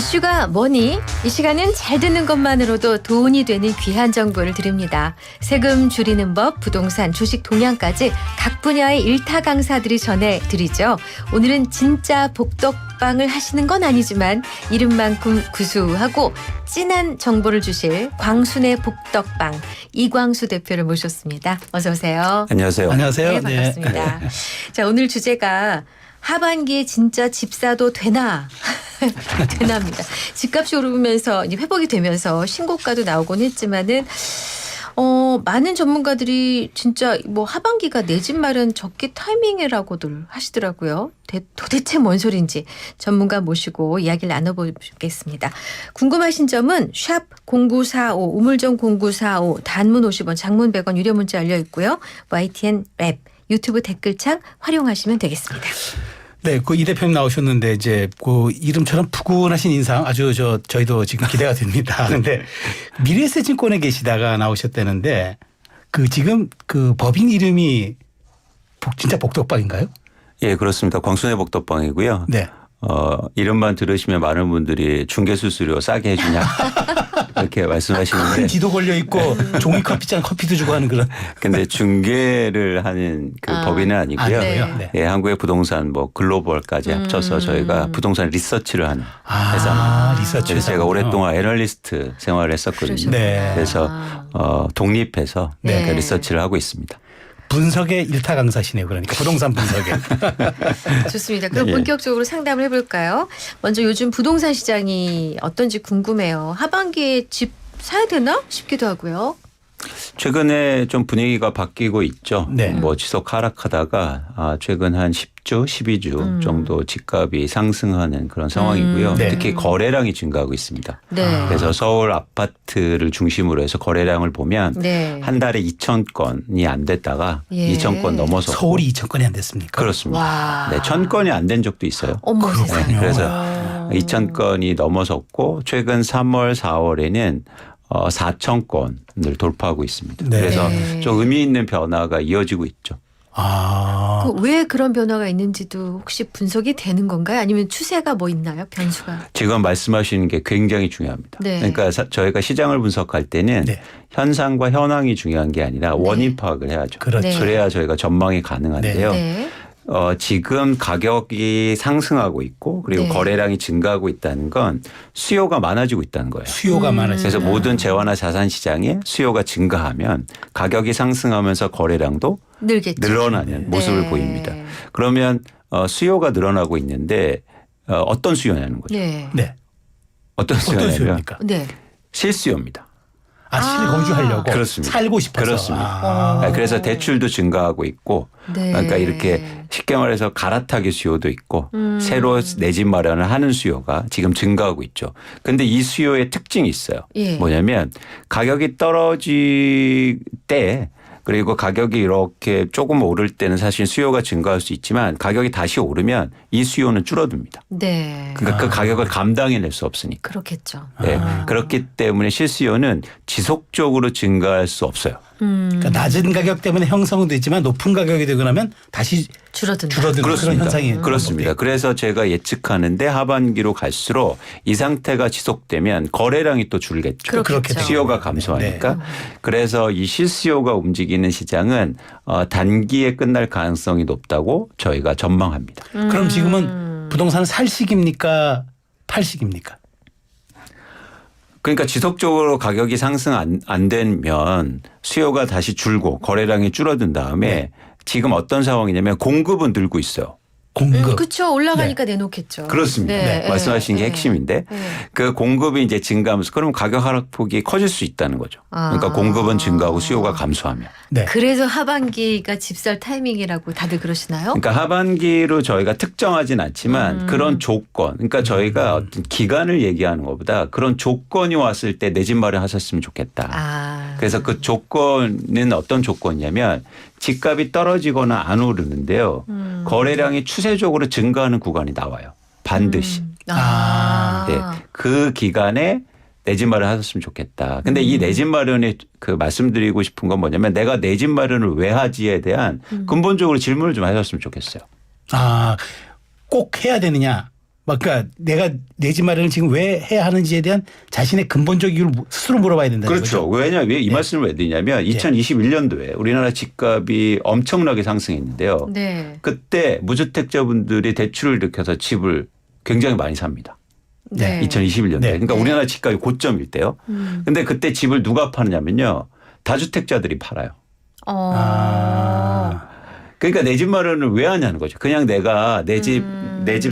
이슈가 뭐니? 이 시간은 잘 듣는 것만으로도 돈이 되는 귀한 정보를 드립니다. 세금 줄이는 법, 부동산, 주식 동향까지 각 분야의 일타 강사들이 전해드리죠. 오늘은 진짜 복덕방을 하시는 건 아니지만 이름만큼 구수하고 진한 정보를 주실 광순의 복덕방 이광수 대표를 모셨습니다. 어서 오세요. 안녕하세요. 안녕하세요. 네, 반갑습니다. 자, 오늘 주제가 하반기에 진짜 집 사도 되나? 되나입니다. 집값이 오르면서 이제 회복이 되면서 신고가도 나오곤 했지만은 많은 전문가들이 진짜 뭐 하반기가 내 집 마련 적기 타이밍이라고들 하시더라고요. 도대체 뭔 소린지 전문가 모시고 이야기를 나눠보겠습니다. 궁금하신 점은 샵 0945 우물정 0945 단문 50원 장문 100원 유료 문자 열려 있고요. YTN 랩 유튜브 댓글창 활용하시면 되겠습니다. 네, 그 이 대표님 나오셨는데 이제 그 이름처럼 푸근하신 인상 아주 저희도 지금 기대가 됩니다. 그런데 미래에셋증권에 계시다가 나오셨다는데 그 지금 그 법인 이름이 진짜 복덕방인가요? 예, 그렇습니다. 광순의 복덕방이고요. 네. 이름만 들으시면 많은 분들이 중개수수료 싸게 해주냐 이렇게 큰 말씀하시는데 지도 걸려 있고 종이 커피잔 커피도 주고 하는 그런. 근데 중개를 하는 그 법인은 아니고요. 아니고요. 네. 예, 한국의 부동산 뭐 글로벌까지 합쳐서 저희가 부동산 리서치를 하는 아, 리서치. 그래서 제가 오랫동안 애널리스트 생활을 했었거든요. 네. 그래서 독립해서 네. 그 리서치를 하고 있습니다. 분석의 일타 강사시네요. 그러니까 부동산 분석에. 좋습니다. 그럼 예. 본격적으로 상담을 해볼까요? 먼저 요즘 부동산 시장이 어떤지 궁금해요. 하반기에 집 사야 되나 싶기도 하고요. 최근에 좀 분위기가 바뀌고 있죠. 네. 뭐 지속 하락하다가 최근 한 10주, 12주 정도 집값이 상승하는 그런 상황이고요. 네. 특히 거래량이 증가하고 있습니다. 네. 그래서 서울 아파트를 중심으로 해서 거래량을 보면 네. 한 달에 2,000건이 안 됐다가 예. 2,000건 넘어서 서울이 2,000건이 안 됐습니까? 그렇습니다. 와. 네, 1,000건이 안 된 적도 있어요. 어머 그렇군요. 세상에. 그래서 2,000건이 넘어섰고 최근 3월, 4월에는 4,000건을 돌파하고 있습니다. 네. 그래서 네. 좀 의미 있는 변화가 이어지고 있죠. 아. 왜 그런 변화가 있는지도 혹시 분석이 되는 건가요? 아니면 추세가 뭐 있나요? 변수가? 지금 말씀하시는 게 굉장히 중요합니다. 네. 그러니까 저희가 시장을 분석할 때는 네. 현상과 현황이 중요한 게 아니라 원인 파악을 해야죠. 그렇죠. 네. 그래야 저희가 전망이 가능한데요. 네. 지금 가격이 상승하고 있고 그리고 네. 거래량이 증가하고 있다는 건 수요가 많아지고 있다는 거예요. 수요가 많아서. 그래서 모든 재화나 자산 시장에 수요가 증가하면 가격이 상승하면서 거래량도 늘겠죠. 늘어나는 모습을 네. 보입니다. 그러면 수요가 늘어나고 있는데 어떤 수요냐는 거죠. 네. 네. 어떤 어떤 수요냐면 수요입니까? 네. 실수요입니다. 실거주하려고. 그렇습니다. 살고 싶어서. 그렇습니다. 그래서 대출도 증가하고 있고 네. 그러니까 이렇게 쉽게 말해서 갈아타기 수요도 있고 새로 내 집 마련을 하는 수요가 지금 증가하고 있죠. 그런데 이 수요의 특징이 있어요. 예. 뭐냐면 가격이 떨어질 때 그리고 가격이 이렇게 조금 오를 때는 사실 수요가 증가할 수 있지만 가격이 다시 오르면 이 수요는 줄어듭니다. 네. 그러니까 그 가격을 감당해낼 수 없으니까. 그렇겠죠. 네. 그렇기 때문에 실수요는 지속적으로 증가할 수 없어요. 그러니까 낮은 가격 때문에 형성은 되지만 높은 가격이 되고 나면 다시 줄어든다. 줄어드는 그런 그렇습니다. 현상이 그렇습니다. 그래서 제가 예측하는데 하반기로 갈수록 이 상태가 지속되면 거래량이 또 줄겠죠. 그렇겠죠. 수요가 감소하니까. 그래서 이 실수요가 움직이는 시장은 단기에 끝날 가능성이 높다고 저희가 전망합니다. 그럼 지금은 부동산 살 시기입니까? 팔 시기입니까? 그러니까 지속적으로 가격이 상승 안 되면 수요가 다시 줄고 거래량이 줄어든 다음에 지금 어떤 상황이냐면 공급은 늘고 있어요. 공급. 그렇죠. 올라가니까 내놓겠죠. 그렇습니다. 네. 말씀하신 게 네. 핵심인데 네. 그 공급이 이제 증가하면서 그러면 가격 하락폭이 커질 수 있다는 거죠. 그러니까 아. 공급은 증가하고 수요가 감소하면. 네. 그래서 하반기가 집살 타이밍이라고 다들 그러시나요? 그러니까 하반기로 저희가 특정하진 않지만 그런 조건, 그러니까 저희가 어떤 기간을 얘기하는 것보다 그런 조건이 왔을 때 내 집 마련하셨으면 좋겠다. 아. 그래서 그 조건은 어떤 조건이냐면 집값이 떨어지거나 안 오르는데요. 거래량이 추세적으로 증가하는 구간이 나와요. 반드시. 아. 네. 그 기간에 내 집 마련 하셨으면 좋겠다. 근데 이 내 집 마련에 그 말씀드리고 싶은 건 뭐냐면 내가 내 집 마련을 왜 하지에 대한 근본적으로 질문을 좀 하셨으면 좋겠어요. 꼭 해야 되느냐? 그러니까 내가 내 집 마련을 지금 왜 해야 하는지에 대한 자신의 근본적 이유를 스스로 물어봐야 된다는 그렇죠. 거죠. 왜냐하면 왜 이 말씀을 왜 드리냐면 2021년도에 우리나라 집값이 엄청나게 상승했는데요. 네. 그때 무주택자분들이 대출을 일으켜서 집을 굉장히 많이 삽니다. 네. 2021년도에. 네. 그러니까 네. 우리나라 집값이 고점일 때요. 근데 그때 집을 누가 파느냐면요. 다주택자들이 팔아요. 그러니까 내 집 마련을 왜 하냐는 거죠. 그냥 내가 내 집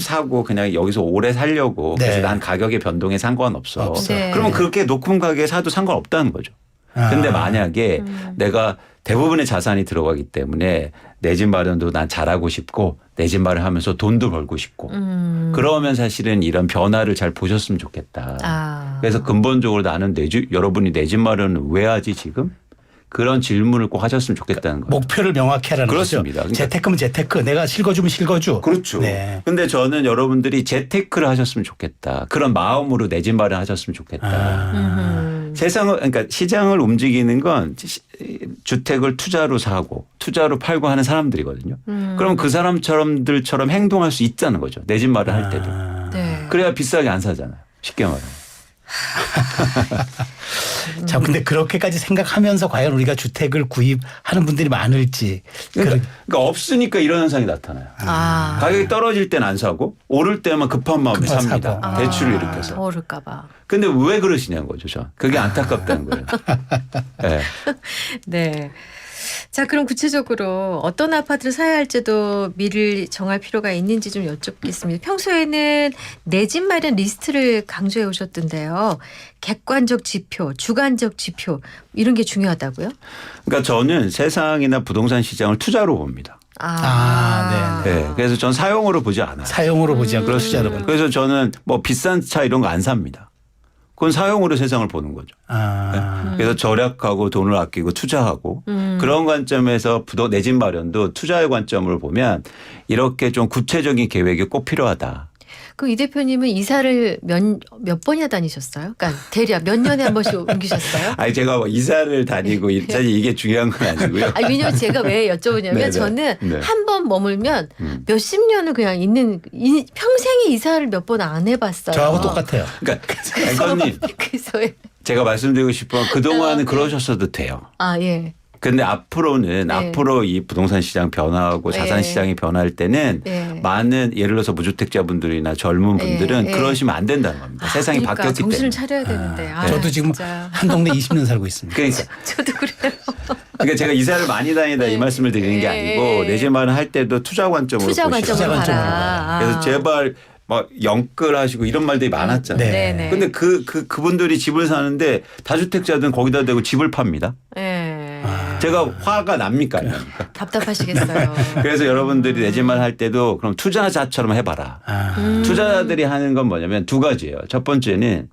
사고 그냥 여기서 오래 살려고. 네. 그래서 난 가격의 변동에 상관없어. 없어요. 네. 그러면 그렇게 높은 가격에 사도 상관없다는 거죠. 근데 만약에 내가 대부분의 자산이 들어가기 때문에 내 집 마련도 난 잘하고 싶고 내 집 마련하면서 돈도 벌고 싶고 그러면 사실은 이런 변화를 잘 보셨으면 좋겠다. 그래서 근본적으로 나는 여러분이 내 집 마련을 왜 하지 지금? 그런 질문을 꼭 하셨으면 좋겠다는 거예요. 목표를 명확히 하라는 그렇습니다. 거죠. 그러니까 재테크면 재테크. 내가 실거주면 실거주. 그렇죠. 네. 근데 저는 여러분들이 재테크를 하셨으면 좋겠다. 그런 마음으로 내 집 마련하셨으면 좋겠다. 세상을 그러니까 시장을 움직이는 건 주택을 투자로 사고 투자로 팔고 하는 사람들이거든요. 그럼 그 사람들처럼 행동할 수 있다는 거죠. 내 집 마련할 때도. 네. 그래야 비싸게 안 사잖아요. 쉽게 말하면. 자, 근데 그렇게까지 생각하면서 과연 우리가 주택을 구입하는 분들이 많을지. 그러니까 없으니까 이런 현상이 나타나요. 가격이 떨어질 땐 안 사고 오를 때만 급한 마음에 급한 삽니다. 사고. 대출을 일으켜서. 오를까봐. 근데 왜 그러시냐는 거죠. 전. 그게 안타깝다는 거예요. 네. 네. 자, 그럼 구체적으로 어떤 아파트를 사야 할지도 미리 정할 필요가 있는지 좀 여쭙겠습니다. 평소에는 내 집 마련 리스트를 강조해 오셨던데요. 객관적 지표, 주관적 지표 이런 게 중요하다고요? 그러니까 저는 세상이나 부동산 시장을 투자로 봅니다. 네. 그래서 전 사용으로 보지 않아요. 사용으로 보지 않고 투자로 보는. 그래서 저는 뭐 비싼 차 이런 거 안 삽니다. 그건 사용으로 세상을 보는 거죠. 그래서 절약하고 돈을 아끼고 투자하고 그런 관점에서 내 집 마련도 투자의 관점을 보면 이렇게 좀 구체적인 계획이 꼭 필요하다. 그럼 이 대표님은 이사를 몇 번이나 다니셨어요? 그러니까 대략 몇 년에 한 번씩 옮기셨어요? 아니 제가 뭐 이사를 다니고 사실 이게 중요한 건 아니고요. 아니, 왜냐면 제가 왜 여쭤보냐면 네네. 저는 네. 한 번 머물면 몇십 년을 그냥 있는 평생에 이사를 몇 번 안 해봤어요. 저하고 똑같아요. 그러니까 앵커님 그래서 제가 말씀드리고 싶은 건 그동안은 그러셨어도 돼요. 예. 근데 앞으로는 네. 앞으로 이 부동산 시장 변화하고 자산 네. 시장이 변할 때는 네. 많은 예를 들어서 무주택자분들이나 젊은 분들은 네. 그러시면 안 된다는 겁니다. 세상이 그러니까 바뀌었기 정신을 때문에. 차려야 되는데. 저도 지금 진짜. 한 동네 20년 살고 있습니다. 그러니까, 저도 그래요. 그러니까 제가 이사를 많이 다니다 이 말씀을 드리는 게 아니고 내 집 마련 할 때도 투자 관점으로 투자 보시라. 관점으로 관점으로 봐라. 그래서 제발 막 영끌하시고 이런 말들이 많았잖아요. 네. 네네. 근데 그분들이 집을 사는데 다주택자들은 거기다 대고 집을 팝니다. 네. 제가 화가 납니까? 안 납니까? 답답하시겠어요. 그래서 여러분들이 내 집만 할 때도 그럼 투자자처럼 해봐라. 투자자들이 하는 건 뭐냐면 두 가지예요. 첫 번째는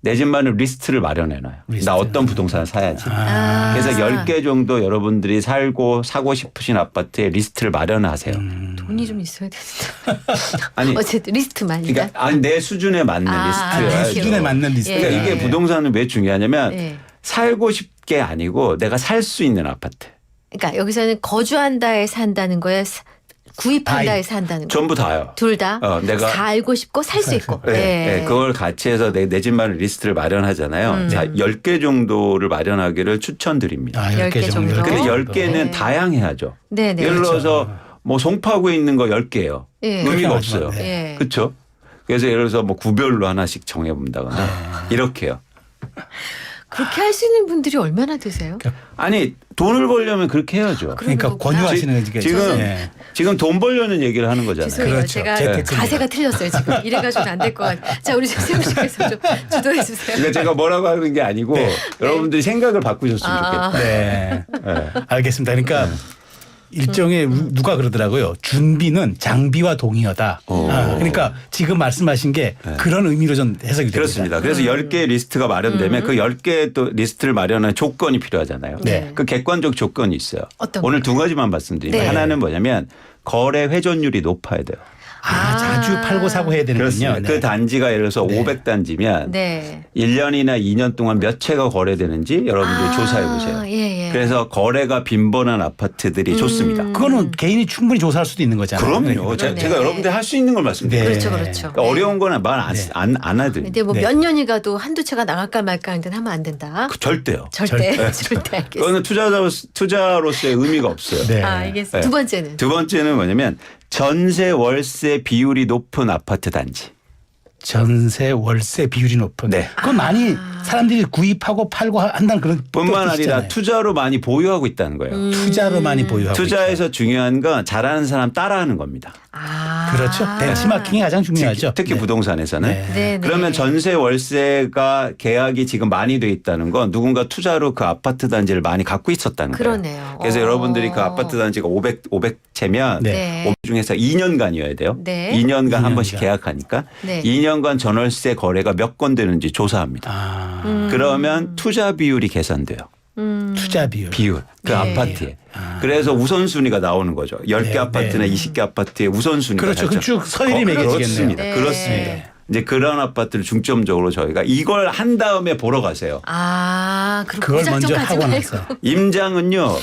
내 집만을 리스트를 마련해놔요. 리스트. 나 어떤 부동산을 사야지. 그래서 10개 정도 여러분들이 사고 싶으신 아파트에 리스트를 마련하세요. 돈이 좀 있어야 된다. 아니, 어쨌든 리스트만. 그러니까 아니, 내 수준에 맞는 리스트예요. 내 수준에 맞는 리스트. 그러니까 이게 예. 부동산은 왜 중요하냐면 예. 살고 싶게 아니고 내가 살 수 있는 아파트. 그러니까 여기서는 거주한다에 산다는 거에 구입한다에 아이. 산다는 거. 전부 다요. 둘 다. 내가 살고 싶고 살 수 있고. 네, 예. 네, 그걸 같이 해서 내 집만을 리스트를 마련하잖아요. 자, 10개 정도를 마련하기를 추천드립니다. 10개 10개 정도. 정도. 근데 네. 10개는 다양해야죠. 네네. 예를 그렇죠. 들어서 뭐 송파구에 있는 거 10개예요. 예. 의미가 그렇게 없어요. 하죠. 예. 그렇죠? 그래서 예를 들어서 뭐 구별로 하나씩 정해본다거나 이렇게요. 그렇게 할 수 있는 분들이 얼마나 되세요? 아니 돈을 벌려면 그렇게 해야죠. 그러니까 거구나. 권유하시는 게 지금 예. 지금 돈 벌려는 얘기를 하는 거잖아요. 죄송해요. 그렇죠. 제가 재테크입니다. 자세가 틀렸어요 지금. 이래가지고는 안 될 것 같아요. 자, 우리 세훈 씨께서 좀 주도해 주세요. 그러니까 제가 뭐라고 하는 게 아니고 여러분들이 생각을 바꾸셨으면 좋겠다. 네. 네. 알겠습니다. 그러니까 일종의 누가 그러더라고요. 준비는 장비와 동의어다. 그러니까 지금 말씀하신 게 그런 의미로 좀 해석이 됩니다. 그렇습니다. 그래서 10개의 리스트가 마련되면 그 10개의 또 리스트를 마련한 조건이 필요하잖아요. 네. 그 객관적 조건이 있어요. 어떤 오늘 두 가지만 말씀드립니다. 네. 하나는 뭐냐면 거래 회전율이 높아야 돼요. 자주 팔고 사고 해야 되는군요. 그렇습니다. 네. 그 단지가 예를 들어서 네. 500단지면 네. 1년이나 2년 동안 몇 채가 거래되는지 여러분들이 조사해 보세요. 예, 예. 그래서 거래가 빈번한 아파트들이 좋습니다. 그거는 개인이 충분히 조사할 수도 있는 거잖아요. 그럼요. 그러네. 제가 여러분들 할 수 있는 걸 말씀드려요. 네. 그렇죠, 그렇죠. 그러니까 어려운 거는 말 안 하거든요. 근데 뭐 네. 몇 년이 가도 한두 채가 나갈까 말까 하는 데는 하면 안 된다. 절대요. 절대 알겠습니다. 그거는 투자로서의 의미가 없어요. 네. 알겠습니다. 네. 두 번째는 두 번째는 뭐냐면 전세 월세 비율이 높은 아파트 단지. 전세 월세 비율이 높은. 네. 그건 많이 사람들이 구입하고 팔고 한다는 그런 뿐만 아니라 뜻이잖아요. 투자로 많이 보유하고 있다는 거예요. 투자로 많이 보유하고 투자에서 중요한 건 잘하는 사람 따라하는 겁니다. 그렇죠. 벤치마킹이 가장 중요하죠. 특히 네. 부동산에서는. 네. 네, 네. 그러면 전세 월세가 계약이 지금 많이 돼 있다는 건 누군가 투자로 그 아파트 단지를 많이 갖고 있었다는 거예요. 그러네요. 그래서 여러분들이 그 아파트 단지가 500채면 네. 500 중에서 2년간이어야 돼요. 네. 2년간 한 2년간. 번씩 계약하니까 네. 2년간 전월세 거래가 몇 건 되는지 조사합니다. 그러면 투자 비율이 계산돼요. 투자 비율. 비율. 그 네. 아파트에. 그래서 우선순위가 나오는 거죠. 10개 네, 아파트나 네. 20개 아파트의 우선순위가. 그렇죠. 나죠. 쭉 서열이 매겨지겠네요. 그렇습니다. 네. 그렇습니다. 이제 그런 아파트를 중점적으로 저희가 이걸 한 다음에 보러 가세요. 그럼 그걸 무작정 먼저 가지 하고 말고. 나서. 임장은요.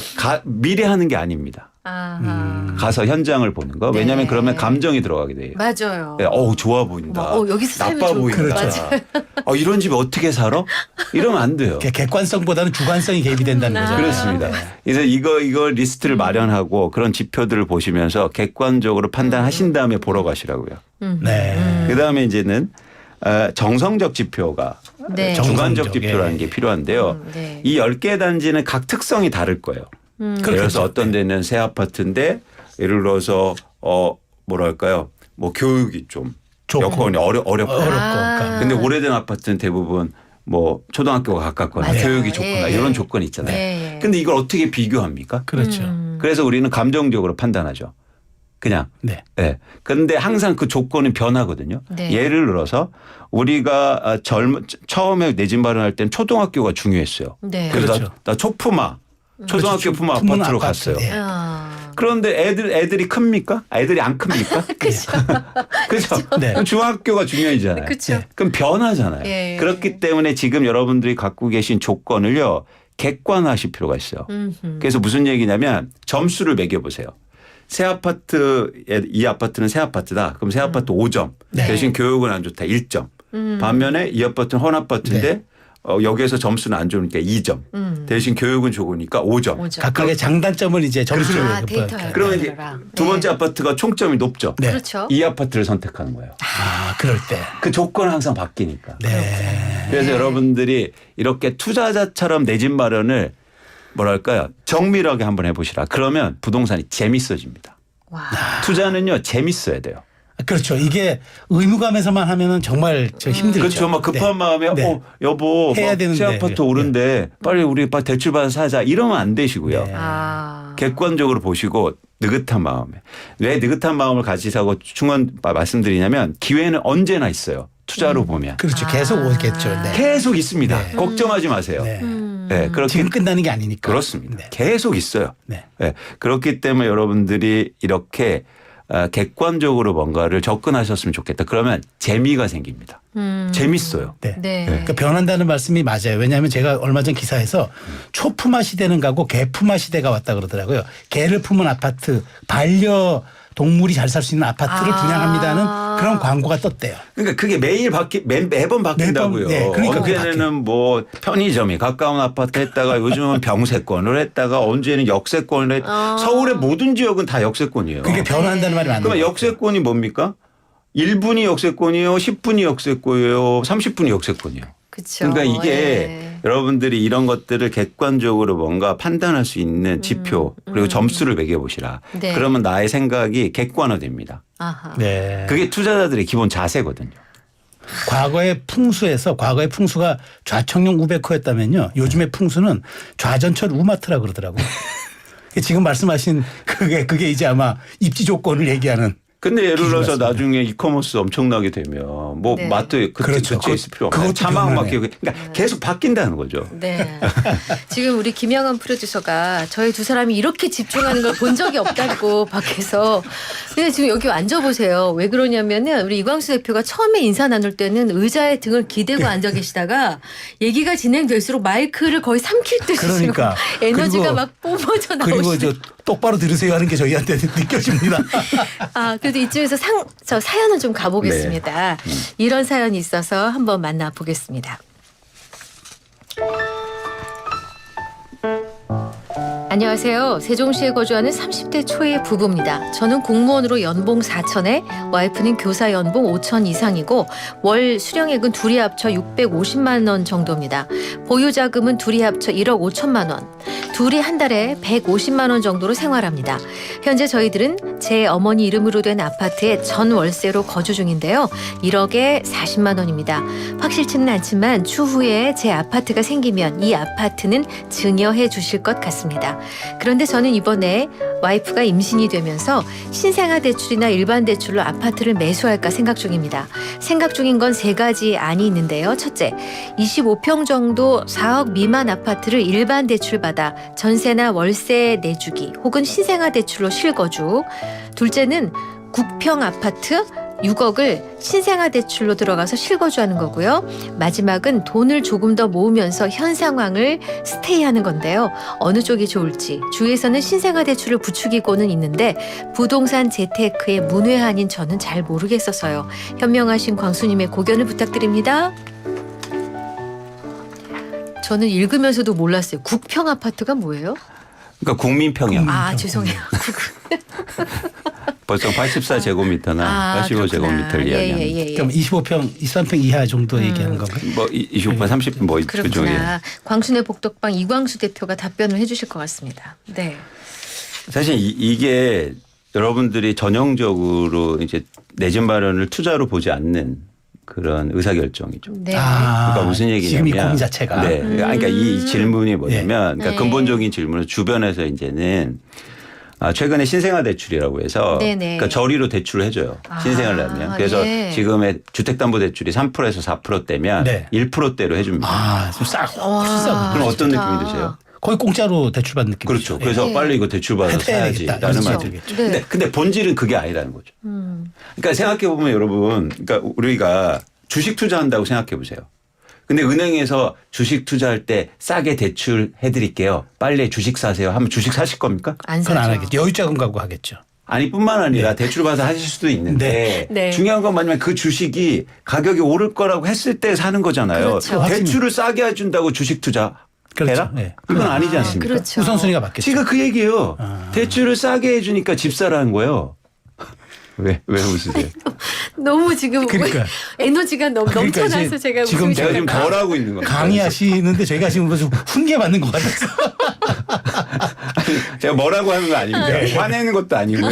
미리 하는 게 아닙니다. 아하. 가서 현장을 보는 거. 왜냐하면 네. 그러면 감정이 들어가게 돼요. 맞아요. 네, 좋아 보인다. 여기서 살면 나빠 좋을 것 보인다. 같아요. 이런 집에 어떻게 살아? 이러면 안 돼요. 객관성보다는 주관성이 개입이 된다는 거죠. 그렇습니다. 그래서 이거 리스트를 마련하고 그런 지표들을 보시면서 객관적으로 판단하신 다음에 보러 가시라고요. 네. 그다음에 이제는 정성적 지표가 네. 주관적 정성적, 지표라는 예. 게 필요한데요. 네. 이 10개 단지는 각 특성이 다를 거예요. 예를 들어서 어떤 데는 새 아파트인데 예를 들어서 뭐랄까요. 뭐 교육이 좀 좋고. 여건이 어렵고. 어렵고. 근데 오래된 아파트는 대부분 뭐 초등학교가 가깝거나 맞아요. 교육이 좋거나 예. 이런 조건이 있잖아요. 예. 근데 이걸 어떻게 비교합니까? 그렇죠. 그래서 우리는 감정적으로 판단하죠. 그냥. 네. 네. 그런데 항상 그 조건은 변하거든요. 네. 예를 들어서 우리가 처음에 내 집 마련할 때는 초등학교가 중요했어요. 네. 그래서 그렇죠. 나 초품아 초등학교 품아 품은 아파트로 아파트. 갔어요. 네. 그런데 애들이 큽니까? 애들이 안 큽니까? 그렇죠. 그렇죠. 네. 그럼 중학교가 중요하잖아요. 그렇죠. 그럼 변하잖아요. 예. 그렇기 때문에 지금 여러분들이 갖고 계신 조건을요 객관화하실 필요가 있어요. 그래서 무슨 얘기냐면 점수를 매겨보세요. 새 아파트 이 아파트는 새 아파트다. 그럼 새 아파트 5점. 네. 대신 교육은 안 좋다. 1점. 반면에 이 아파트는 헌 아파트인데 네. 여기에서 점수는 안 좋으니까 2점. 대신 교육은 좋으니까 5점. 각각의 장단점을 이제 점수를 데이터에 그러면 이제 만들어라. 두 번째 아파트가 총점이 높죠. 네. 그렇죠. 이 아파트를 선택하는 거예요. 그럴 때. 그 조건은 항상 바뀌니까. 네. 그래서 여러분들이 이렇게 투자자처럼 내 집 마련을 뭐랄까요 정밀하게 한번 해보시라. 그러면 부동산이 재밌어집니다. 와. 투자는요 재밌어야 돼요. 그렇죠. 이게 의무감에서만 하면은 정말 힘들죠. 그렇죠. 막 급한 네. 마음에 네. 여보 해야 막 되는데. 새 아파트 오른데 빨리 우리 빨리 대출 받아 사자 이러면 안 되시고요. 네. 객관적으로 보시고 느긋한 마음에. 왜 느긋한 마음을 가지자고 말씀드리냐면 기회는 언제나 있어요. 투자로 보면. 그렇죠. 계속 오겠죠. 네. 계속 있습니다. 네. 걱정하지 마세요. 네. 네, 그렇게 지금 끝나는 게 아니니까. 그렇습니다. 네. 계속 있어요. 네. 네, 그렇기 때문에 여러분들이 이렇게 객관적으로 뭔가를 접근하셨으면 좋겠다. 그러면 재미가 생깁니다. 재밌어요. 네. 네. 그러니까 변한다는 말씀이 맞아요. 왜냐하면 제가 얼마 전 기사에서 초품화 시대는 가고 개품화 시대가 왔다 그러더라고요. 개를 품은 아파트, 반려동물이 잘 살 수 있는 아파트를 분양합니다는 그런 광고가 떴대요. 그러니까 그게 매번 바뀐다고요. 네, 그러니까 그게 언제는 뭐 편의점이 가까운 아파트 했다가 요즘은 병세권을 했다가 언제는 역세권을 서울의 모든 지역은 다 역세권이에요. 그게 변한다는 말이 맞는 그러면 거예요. 역세권이 뭡니까? 1분이 역세권이에요. 10분이 역세권이에요. 30분이 역세권이에요. 그렇죠. 그러니까 이게 예. 여러분들이 이런 것들을 객관적으로 뭔가 판단할 수 있는 지표 그리고 점수를 매겨보시라. 네. 그러면 나의 생각이 객관화됩니다. 아하. 네. 그게 투자자들의 기본 자세거든요. 과거의 과거의 풍수가 좌청룡 우베코였다면요. 요즘의 풍수는 좌전철 우마트라 그러더라고요. 지금 말씀하신 그게 이제 아마 입지 조건을 얘기하는 근데 예를 기준 들어서 같습니다. 나중에 이커머스 엄청나게 되면 뭐 네. 마트에 그렇죠. 그때 있을 필요 없고 그것도 차만 변하네요. 바뀌고 그러니까 계속 바뀐다는 거죠. 네. 지금 우리 김영환 프로듀서가 저희 두 사람이 이렇게 집중하는 걸 본 적이 없다고 밖에서. 근데 지금 여기 앉아보세요. 왜 그러냐면은 우리 이광수 대표가 처음에 인사 나눌 때는 의자에 등을 기대고 앉아 계시다가 얘기가 진행될수록 마이크를 거의 삼킬 듯이 그러니까. 지금 에너지가 그리고- 막 뿜어져 그리고 나오시는. 저 똑바로 들으세요 하는 게 저희한테 느껴집니다. 아, 그래도 이쯤에서 저 사연을 좀 가보겠습니다. 네. 이런 사연이 있어서 한번 만나보겠습니다. 안녕하세요. 세종시에 거주하는 30대 초의 부부입니다. 저는 공무원으로 연봉 4천에 와이프는 교사 연봉 5천 이상이고 월 수령액은 둘이 합쳐 650만 원 정도입니다. 보유자금은 둘이 합쳐 1억 5천만 원. 둘이 한 달에 150만 원 정도로 생활합니다. 현재 저희들은 제 어머니 이름으로 된 아파트에 전 월세로 거주 중인데요. 1억에 40만 원입니다. 확실치는 않지만 추후에 제 아파트가 생기면 이 아파트는 증여해 주실 것 같습니다. 그런데 저는 이번에 와이프가 임신이 되면서 신생아 대출이나 일반 대출로 아파트를 매수할까 생각 중입니다. 생각 중인 건 세 가지 안이 있는데요. 첫째, 25평 정도 4억 미만 아파트를 일반 대출 받아 전세나 월세 내주기 혹은 신생아 대출로 실거주. 둘째는 국평 아파트 6억을 신생아 대출로 들어가서 실거주하는 거고요. 마지막은 돈을 조금 더 모으면서 현 상황을 스테이하는 건데요. 어느 쪽이 좋을지 주위에서는 신생아 대출을 부추기고는 있는데 부동산 재테크의 문외한인 저는 잘 모르겠어서요. 현명하신 광수님의 고견을 부탁드립니다. 저는 읽으면서도 몰랐어요. 국평 아파트가 뭐예요? 그러니까 국민평형. 아, 죄송해요. 보통 84제곱미터나 아, 85제곱미터를 이야기합니다. 예. 그럼 25평, 23평 이하 정도 얘기하는 건가요? 뭐 25, 30, 뭐 그중에 그렇구나. 광순의 복덕방 이광수 대표가 답변을 해주실 것 같습니다. 네. 사실 이게 여러분들이 전형적으로 이제 내 집 마련을 투자로 보지 않는 그런 의사결정이죠. 네. 그러니까 무슨 얘기냐면 지금 이 고민 자체가. 네. 그러니까 이 질문이 뭐냐면 그러니까 네. 근본적인 질문은 주변에서 이제는 최근에 신생아 대출이라고 해서 네네. 그러니까 저리로 대출을 해줘요. 아, 신생아를 하면. 그래서 예. 지금의 주택담보대출이 3%에서 4%대면 네. 1%대로 해줍니다. 아, 좀 싸고. 와, 싸고. 그럼 어떤 좋다. 느낌이 드세요? 거의 공짜로 대출받는 느낌. 그렇죠. 그래서 네. 빨리 이거 대출 받아서 해야 사야지라는 되겠다. 말이 그렇죠. 들죠. 네. 근데 본질은 그게 아니라는 거죠. 그러니까 생각해 보면 여러분, 그러니까 우리가 주식 투자한다고 생각해 보세요. 근데 은행에서 주식 투자할 때 싸게 대출해 드릴게요. 빨리 주식 사세요. 하면 주식 사실 겁니까? 안 그건 안 사죠. 하겠죠. 여유자금 갖고 하겠죠. 아니 뿐만 아니라 대출 받아 하실 수도 있는데 네. 중요한 건 뭐냐면 그 주식이 가격이 오를 거라고 했을 때 사는 거잖아요. 그렇죠. 대출을 싸게 해준다고 주식 투자 그렇죠. 해라? 네. 그건 아니지 않습니까? 그렇죠. 우선순위가 바뀌었죠. 지가 그 얘기예요. 대출을 싸게 해주니까 집 사라는 거예요. 왜 웃으세요? 너무 지금 그러니까. 에너지가 너무 그러니까 넘쳐나서 이제 제가 지금 웃음이 제가 지금 나요. 덜 하고 있는 거예요. 강의하시는데 저희가 지금 무슨 훈계 받는 것 같아서. 제가 뭐라고 하는 거 아닙니다. 화내는 것도 아니고요.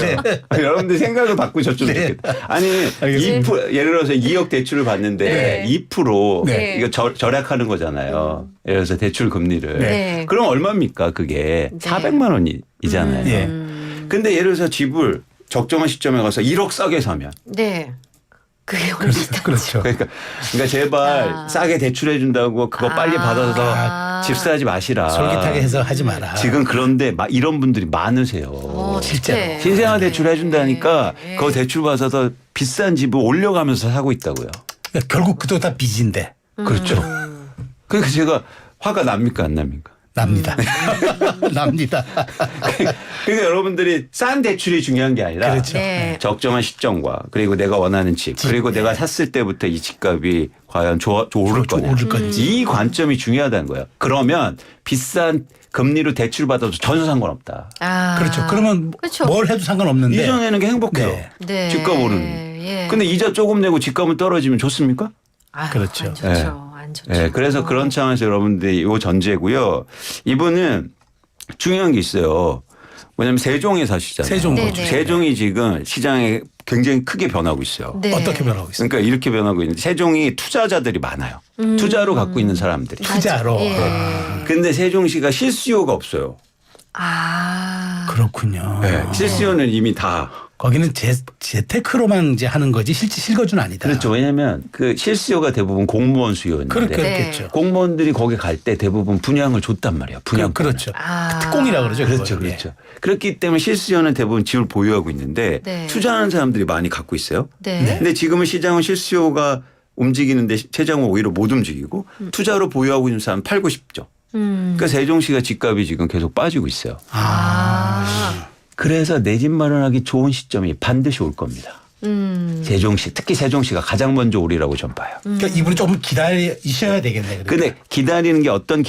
여러분들 생각을 바꾸셨으면 네. 좋겠다. 아니, 알겠습니다. 2% 예를 들어서 2억 대출을 받는데 네. 2% 네. 이거 절약하는 거잖아요. 예를 들어서 대출 금리를. 네. 그럼 얼마입니까? 그게 네. 400만 원이잖아요. 예. 근데 예를 들어서 집을 적정한 시점에 가서 1억 싸게 사면 네. 그게 얼마나 그렇죠. 그러니까 제발 아. 싸게 대출해 준다고 그거 빨리 아. 받아서 집 사지 마시라. 솔깃하게 해서 하지 마라. 지금 그런데 이런 분들이 많으세요. 실제로. 네. 신생아 대출 해준다니까 네. 그거 대출 받아서 비싼 집을 올려가면서 사고 있다고요. 그러니까 결국 그도 다 빚인데 그렇죠. 그러니까 제가 화가 납니까 안 납니까? 납니다. 납니다. 그러니까 여러분들이 싼 대출이 중요한 게 아니라 그렇죠. 네. 적정한 시점과 그리고 내가 원하는 집 그리고 내가 샀을 때부터 이 집값이 과연 오를 거냐. 오를 건지. 이 관점이 중요하다는 거예요. 그러면 비싼 금리로 대출 받아도 전혀 상관없다. 아. 그렇죠. 그러면 그렇죠. 뭘 해도 상관없는데. 이전에는 게 행복해요. 네. 네. 집값 오르는. 예. 근데 이자 조금 내고 집값은 떨어지면 좋습니까? 아유, 그렇죠. 안 좋죠. 안 좋죠. 네, 그래서 그런 차원에서 여러분들이 요 전제고요. 이분은 중요한 게 있어요. 뭐냐면 세종에 사시잖아요. 세종 네네. 거죠. 세종이 지금 시장에 굉장히 크게 변하고 있어요. 네. 어떻게 변하고 있어요? 그러니까 이렇게 변하고 있는데 세종이 투자자들이 많아요. 투자로 갖고 있는 사람들이. 투자로. 예. 근데 세종시가 실수요가 없어요. 아. 그렇군요. 네, 실수요는 이미 다 거기는 재테크로만 이제 하는 거지 실제 실거주는 아니다. 그렇죠. 왜냐하면 그 실수요가 대부분 공무원 수요였는데 그렇겠죠. 공무원들이 거기 갈 때 대부분 분양을 줬단 말이에요. 분양. 그렇죠. 아. 특공이라 그러죠. 그렇죠, 그걸. 그렇죠. 그렇기 때문에 실수요는 대부분 집을 보유하고 있는데 네. 투자하는 사람들이 많이 갖고 있어요. 네. 근데 지금은 시장은 실수요가 움직이는데 세장은 오히려 못 움직이고 투자로 보유하고 있는 사람 팔고 싶죠. 그러니까 세종시가 집값이 지금 계속 빠지고 있어요. 아. 그래서 내 집 마련하기 좋은 시점이 반드시 올 겁니다. 세종시 특히 세종시가 가장 먼저 오리라고 전 봐요. 그러니까 이분은 조금 기다리셔야 되겠네. 그러니까. 근데 기다리는 게 어떤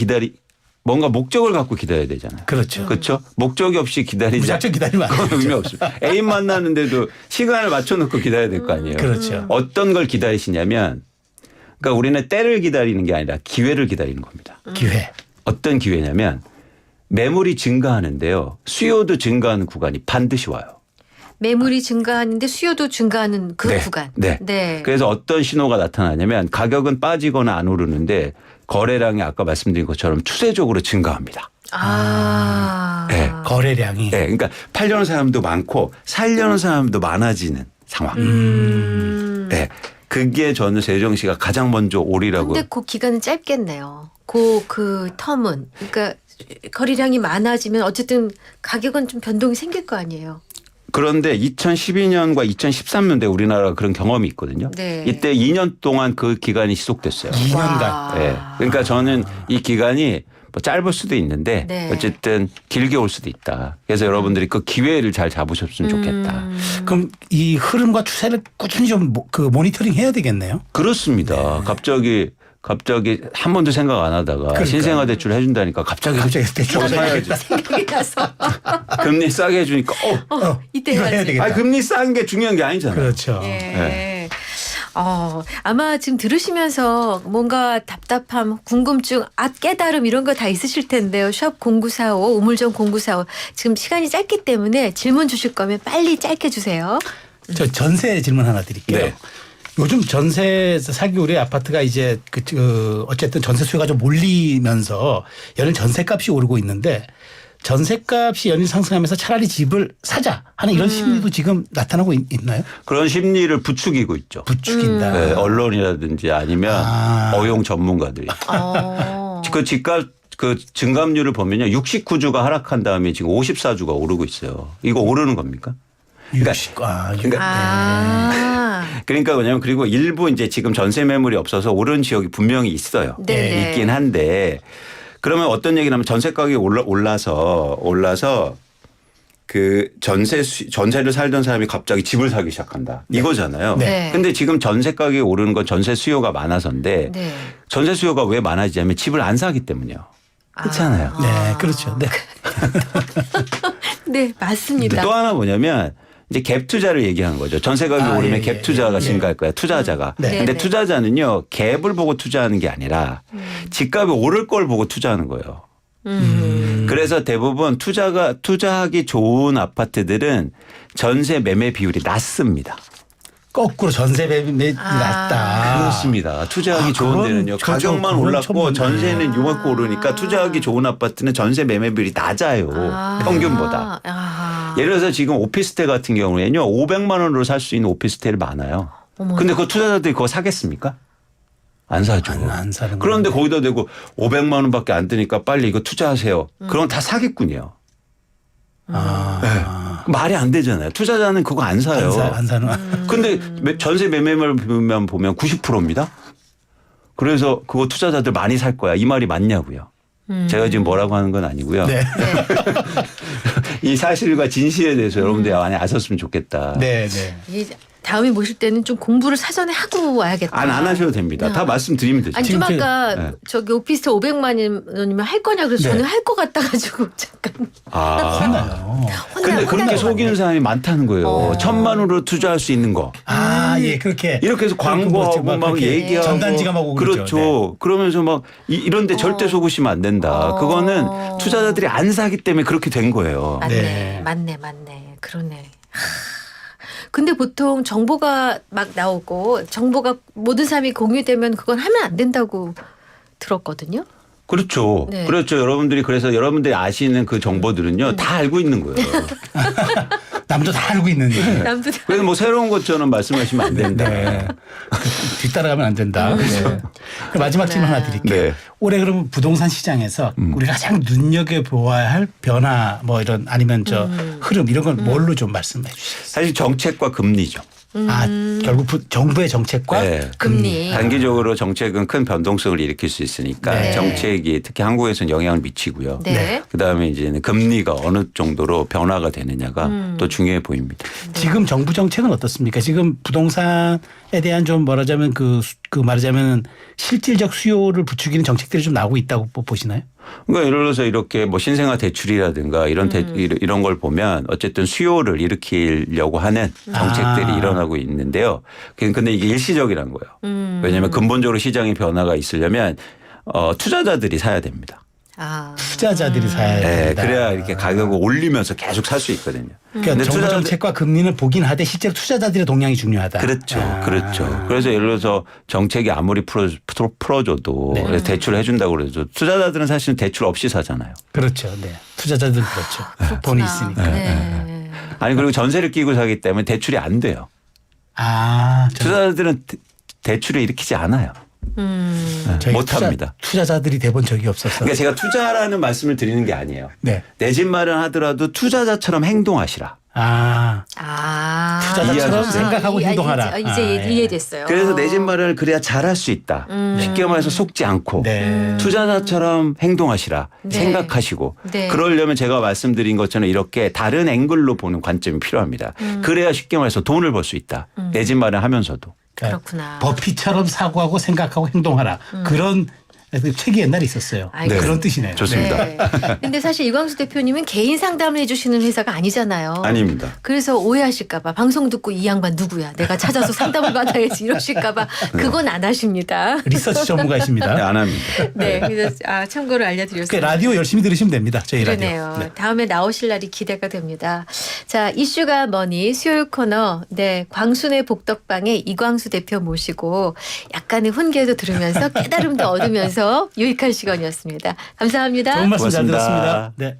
뭔가 목적을 갖고 기다려야 되잖아요. 그렇죠. 그렇죠? 목적이 없이 기다리자. 무작정 기다리면 안 그건 되죠. 의미 없습니다. 애인 만나는데도 시간을 맞춰놓고 기다려야 될 거 아니에요. 그렇죠. 어떤 걸 기다리시냐면 그러니까 우리는 때를 기다리는 게 아니라 기회를 기다리는 겁니다. 기회. 어떤 기회냐면 매물이 증가하는데요. 수요도 증가하는 구간이 반드시 와요. 매물이 증가하는데 수요도 증가하는 그 네. 구간. 네. 그래서 어떤 신호가 나타나냐면 가격은 빠지거나 안 오르는데 거래량이 아까 말씀드린 것처럼 추세적으로 증가합니다. 아. 네. 거래량이. 네. 그러니까 팔려는 사람도 많고 살려는 사람도 많아지는 상황. 네. 그게 저는 세종시가 가장 먼저 오리라고. 근데 그 기간은 짧겠네요. 그 텀은. 그러니까 거래량이 많아지면 어쨌든 가격은 좀 변동이 생길 거 아니에요. 그런데 2012년과 2013년대 우리나라가 그런 경험이 있거든요. 네. 이때 2년 동안 그 기간이 지속됐어요. 2년간. 와. 네. 그러니까 저는 이 기간이 뭐 짧을 수도 있는데 네. 어쨌든 길게 올 수도 있다. 그래서 여러분들이 그 기회를 잘 잡으셨으면 좋겠다. 그럼 이 흐름과 추세를 꾸준히 좀 그 모니터링 해야 되겠네요. 그렇습니다. 갑자기 한 번도 생각 안 하다가 그러니까요. 신생아 대출 해준다니까 갑자기 대출 사야지. 생각이 나서. 금리 싸게 해주니까 이때 이거 해야 해야지. 되겠다. 아니 금리 싼 게 중요한 게 아니잖아요. 그렇죠. 예. 네. 아마 지금 들으시면서 뭔가 답답함, 궁금증, 깨달음 이런 거 다 있으실 텐데요. 샵 0945, 우물정 0945. 지금 시간이 짧기 때문에 질문 주실 거면 빨리 짧게 주세요. 저 전세 질문 하나 드릴게요. 네. 요즘 전세 사기 우리 아파트가 이제 어쨌든 전세 수요가 좀 몰리면서 연일 전세값이 오르고 있는데 전세값이 연일 상승하면서 차라리 집을 사자 하는 이런 심리도 지금 나타나고 있나요? 그런 심리를 부추기고 있죠. 부추긴다. 네, 언론이라든지 아니면 어용 전문가들이. 그 집값 그 증감률을 보면요. 69주가 하락한 다음에 지금 54주가 오르고 있어요. 이거 오르는 겁니까? 그러니까 뭐냐면 그리고 일부 이제 지금 전세 매물이 없어서 오른 지역이 분명히 있어요. 네네. 있긴 한데 그러면 어떤 얘기냐면 전세 가격이 올라서 그 전세를 살던 사람이 갑자기 집을 사기 시작한다. 이거잖아요. 네. 근데 지금 전세 가격이 오르는 건 전세 수요가 많아서인데 네. 전세 수요가 왜 많아지냐면 집을 안 사기 때문이요. 그렇잖아요. 네, 그렇죠. 네. 네, 맞습니다. 또 하나 뭐냐면 이제 갭 투자를 얘기하는 거죠. 전세 가격이 오르면 갭 투자가 증가할 거야. 투자자가. 네. 근데 네. 투자자는요. 갭을 보고 투자하는 게 아니라 집값이 오를 걸 보고 투자하는 거예요. 그래서 대부분 투자하기 좋은 아파트들은 전세 매매 비율이 낮습니다. 거꾸로 전세 매매 낮다. 그렇습니다. 투자하기 좋은 그건 데는요. 그렇죠. 가격만 그건 올랐고 처음 전세는 요만큼 오르니까 투자하기 좋은 아파트는 전세 매매 비율이 낮아요. 평균보다. 예를 들어서 지금 오피스텔 같은 경우에는요. 500만 원으로 살 수 있는 오피스텔이 많아요. 근데 그 투자자들이 그거 사겠습니까? 안 사죠. 안 사는 그런데 건데. 거기다 대고 500만 원밖에 안 드니까 빨리 이거 투자하세요. 그럼 다 사기꾼이에요. 네. 말이 안 되잖아요. 투자자는 그거 안 사요. 안 사는. 근데 전세 매매만 보면 90%입니다. 그래서 그거 투자자들 많이 살 거야. 이 말이 맞냐고요. 제가 지금 뭐라고 하는 건 아니고요. 네. 이 사실과 진실에 대해서 여러분들이 많이 아셨으면 좋겠다. 네, 네. 이게 다음에 모실 때는 좀 공부를 사전에 하고 와야겠다. 안 하셔도 됩니다. 다 말씀드리면 되죠. 아니 좀 지금 아까 네. 저기 오피스텔 500만 원이면 할 거냐 그래서 네. 저는 할 것 같다 가지고 잠깐. 하나요. 근데 그렇게 속이는 사람이 많다는 거예요. 1,000만 원으로 투자할 수 있는 거. 예, 그렇게. 이렇게 해서 광고하고 막 그렇게 얘기하고 전단지감하고 그렇죠. 네. 그러면서 막 이런데 절대 속으시면 안 된다. 그거는 투자자들이 안 사기 때문에 그렇게 된 거예요. 맞네, 네. 맞네, 그러네. 근데 보통 정보가 막 나오고 정보가 모든 사람이 공유되면 그건 하면 안 된다고 들었거든요. 그렇죠. 네. 그렇죠. 여러분들이 그래서 여러분들이 아시는 그 정보들은요 다 알고 있는 거예요. 남도 다 알고 있는 얘기. 남도 그래서 뭐 새로운 것 저는 말씀하시면 안 된다. 네. 뒤따라가면 안 된다. 네. 마지막 질문 하나 드릴게요. 네. 올해 그러면 부동산 시장에서 우리가 가장 눈여겨보아야 할 변화 뭐 이런 아니면 저 흐름 이런 건 뭘로 좀 말씀해 주시겠어요? 사실 정책과 금리죠. 결국 정부의 정책과 네. 금리. 단기적으로 정책은 큰 변동성을 일으킬 수 있으니까 네. 정책이 특히 한국에서는 영향을 미치고요. 네. 그다음에 이제는 금리가 어느 정도로 변화가 되느냐가 또 중요해 보입니다. 지금 정부 정책은 어떻습니까? 지금 부동산에 대한 좀 말하자면 그 말하자면 실질적 수요를 부추기는 정책들이 좀 나오고 있다고 보시나요? 그러니까 예를 들어서 이렇게 뭐 신생아 대출이라든가 이런 걸 보면 어쨌든 수요를 일으키려고 하는 정책들이 일어나고 있는데요. 근데 이게 일시적이란 거예요. 왜냐하면 근본적으로 시장의 변화가 있으려면 투자자들이 사야 됩니다. 투자자들이 사야 네, 된다. 그래야 이렇게 가격을 올리면서 계속 살 수 있거든요. 그러니까 정부 정책과 금리는 보긴 하되 실제로 투자자들의 동향이 중요하다. 그렇죠. 그렇죠. 그래서 예를 들어서 정책이 아무리 풀어줘도 네. 대출을 해준다고 그래도 투자자들은 사실은 대출 없이 사잖아요. 그렇죠. 네. 투자자들은 그렇죠. 돈이 있으니까. 네. 아니 그리고 전세를 끼고 사기 때문에 대출이 안 돼요. 투자자들은 대출을 일으키지 않아요. 못합니다. 투자자들이 돼본 적이 없어서. 그러니까 제가 투자라는 말씀을 드리는 게 아니에요. 네. 내 집 마련하더라도 투자자처럼 행동하시라. 투자자처럼 이해하셨어요? 생각하고 행동하라. 이제 이해됐어요. 그래서 내 집 마련을 그래야 잘할 수 있다. 쉽게 말해서 속지 않고 네. 투자자처럼 행동하시라. 네. 생각하시고 네. 그러려면 제가 말씀드린 것처럼 이렇게 다른 앵글로 보는 관점이 필요합니다. 그래야 쉽게 말해서 돈을 벌 수 있다. 내 집 마련하면서도. 그렇구나. 버핏처럼 사고하고 생각하고 행동하라. 그런 책이 옛날에 있었어요. 아이고. 그런 뜻이네요. 좋습니다. 네. 근데 사실 이광수 대표님은 개인 상담을 해주시는 회사가 아니잖아요. 아닙니다. 그래서 오해하실까봐 방송 듣고 이 양반 누구야? 내가 찾아서 상담을 받아야지 이러실까봐 그건 안 하십니다. 리서치 네, 전문가이십니다. 안 합니다. 네, 그래서 참고를 그 알려드렸습니다. 라디오 열심히 들으시면 됩니다. 저희 그러네요. 라디오. 네. 다음에 나오실 날이 기대가 됩니다. 자, 이슈가 뭐니 수요일 코너 네 광순의 복덕방에 이광수 대표 모시고 약간의 훈계도 들으면서 깨달음도 얻으면서 유익한 시간이었습니다. 감사합니다. 좋은 말씀 잘 고맙습니다. 들었습니다. 네.